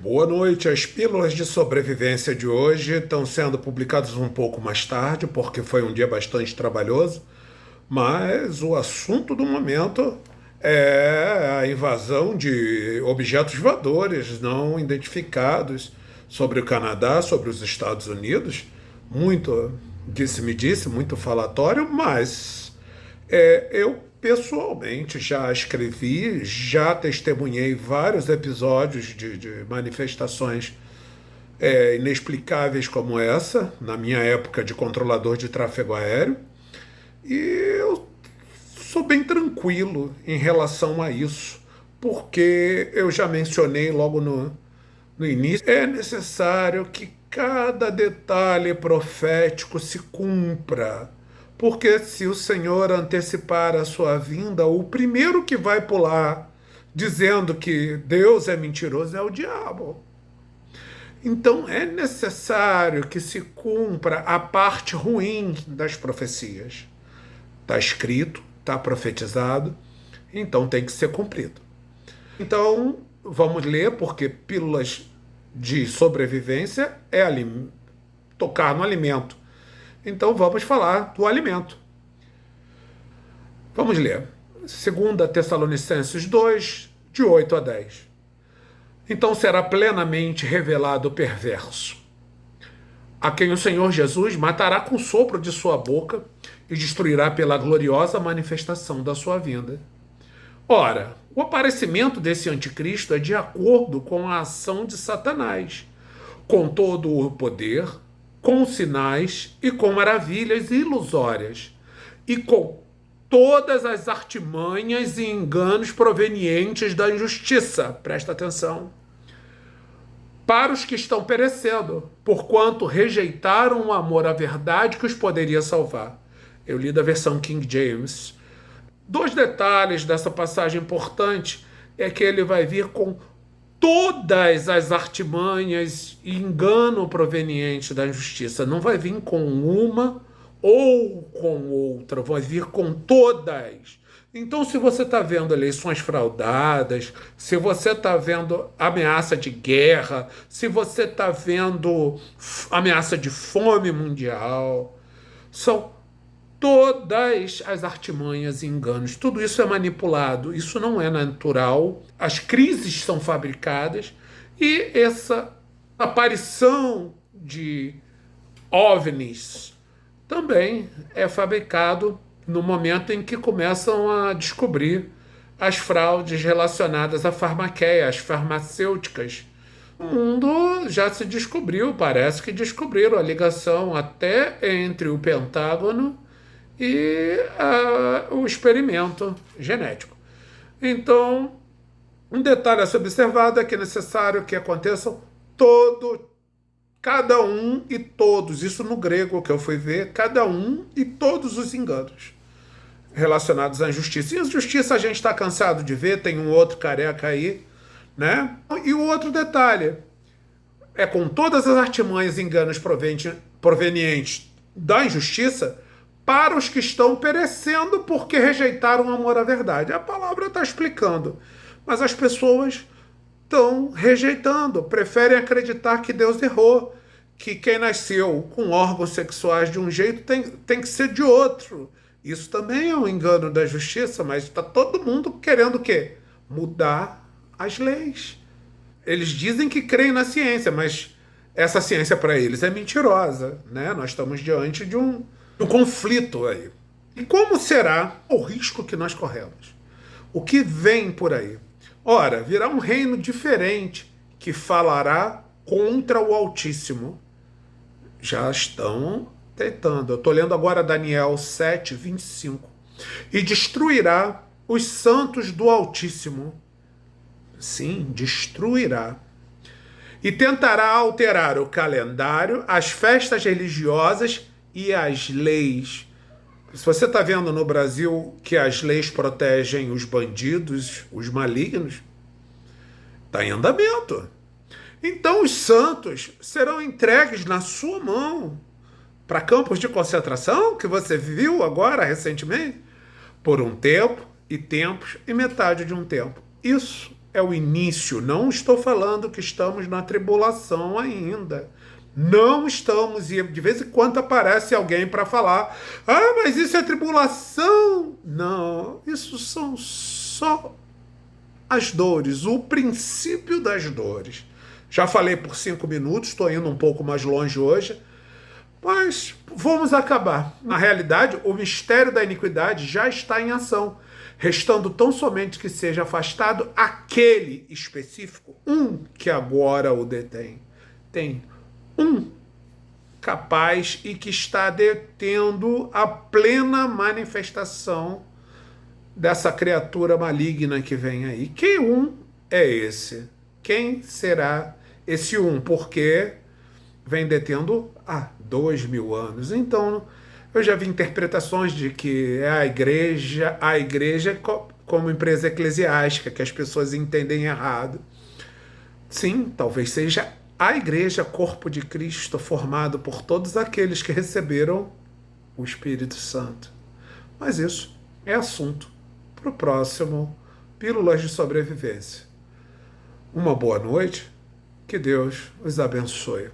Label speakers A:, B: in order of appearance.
A: Boa noite. As pílulas de sobrevivência de hoje estão sendo publicadas um pouco mais tarde, porque foi um dia bastante trabalhoso, mas o assunto do momento é a invasão de objetos voadores não identificados sobre o Canadá, sobre os Estados Unidos. Muito disse-me-disse, muito falatório, mas eu pessoalmente já escrevi, já testemunhei vários episódios de manifestações inexplicáveis como essa, na minha época de controlador de tráfego aéreo, e eu sou bem tranquilo em relação a isso, porque eu já mencionei logo no início, é necessário que cada detalhe profético se cumpra. Porque se o Senhor antecipar a sua vinda, o primeiro que vai pular dizendo que Deus é mentiroso é o diabo. Então é necessário que se cumpra a parte ruim das profecias. Está escrito, está profetizado, então tem que ser cumprido. Então vamos ler, porque pílulas de sobrevivência é tocar no alimento. Então vamos falar do alimento. Vamos ler. 2 Tessalonicenses 2, de 8 a 10. Então será plenamente revelado o perverso, a quem o Senhor Jesus matará com o sopro de sua boca e destruirá pela gloriosa manifestação da sua vinda. Ora, o aparecimento desse anticristo é de acordo com a ação de Satanás, com todo o poder, com sinais e com maravilhas ilusórias, e com todas as artimanhas e enganos provenientes da injustiça. Presta atenção. Para os que estão perecendo, porquanto rejeitaram o amor à verdade que os poderia salvar. Eu li da versão King James. Dois detalhes dessa passagem importante é que ele vai vir com todas as artimanhas e engano proveniente da injustiça. Não vai vir com uma ou com outra, vai vir com todas. Então, se você está vendo eleições fraudadas, se você está vendo ameaça de guerra, se você está vendo ameaça de fome mundial, são todas as artimanhas e enganos. Tudo isso é manipulado, isso não é natural. As crises são fabricadas e essa aparição de OVNIs também é fabricado no momento em que começam a descobrir as fraudes relacionadas à farmaqueia, às farmacêuticas. O mundo já se descobriu, parece que descobriram a ligação até entre o Pentágono e o experimento genético. Então, um detalhe a ser observado é que é necessário que aconteçam cada um e todos, isso no grego que eu fui ver, cada um e todos os enganos relacionados à injustiça. E a justiça a gente está cansado de ver, tem um outro careca aí, né? E o outro detalhe é com todas as artimanhas e enganos provenientes da injustiça para os que estão perecendo porque rejeitaram o amor à verdade. A palavra está explicando, mas as pessoas estão rejeitando, preferem acreditar que Deus errou, que quem nasceu com órgãos sexuais de um jeito tem que ser de outro. Isso também é um engano da justiça, mas está todo mundo querendo o quê? Mudar as leis. Eles dizem que creem na ciência, mas essa ciência para eles é mentirosa, né? Nós estamos diante de um conflito aí. E como será o risco que nós corremos? O que vem por aí? Ora, virá um reino diferente que falará contra o Altíssimo. Já estão tentando. Eu estou lendo agora Daniel 7, 25. E destruirá os santos do Altíssimo. Sim, destruirá. E tentará alterar o calendário, as festas religiosas e as leis. Se você está vendo no Brasil que as leis protegem os bandidos, os malignos, está em andamento. Então os santos serão entregues na sua mão para campos de concentração, que você viu agora recentemente, por um tempo e tempos e metade de um tempo. Isso é o início. Não estou falando que estamos na tribulação ainda. Não estamos, e de vez em quando aparece alguém para falar: ah, mas isso é tribulação. Não, isso são só as dores, o princípio das dores. Já falei por 5 minutos, estou indo um pouco mais longe hoje, mas vamos acabar. Na realidade, o mistério da iniquidade já está em ação, restando tão somente que seja afastado aquele específico, um que agora o detém. Tem um capaz e que está detendo a plena manifestação dessa criatura maligna que vem aí. Que um é esse? Quem será esse um? Porque vem detendo há 2000 anos. Então, eu já vi interpretações de que é a igreja como empresa eclesiástica, que as pessoas entendem errado. Sim, talvez seja a igreja, corpo de Cristo, formado por todos aqueles que receberam o Espírito Santo. Mas isso é assunto para o próximo Pílulas de Sobrevivência. Uma boa noite, que Deus os abençoe.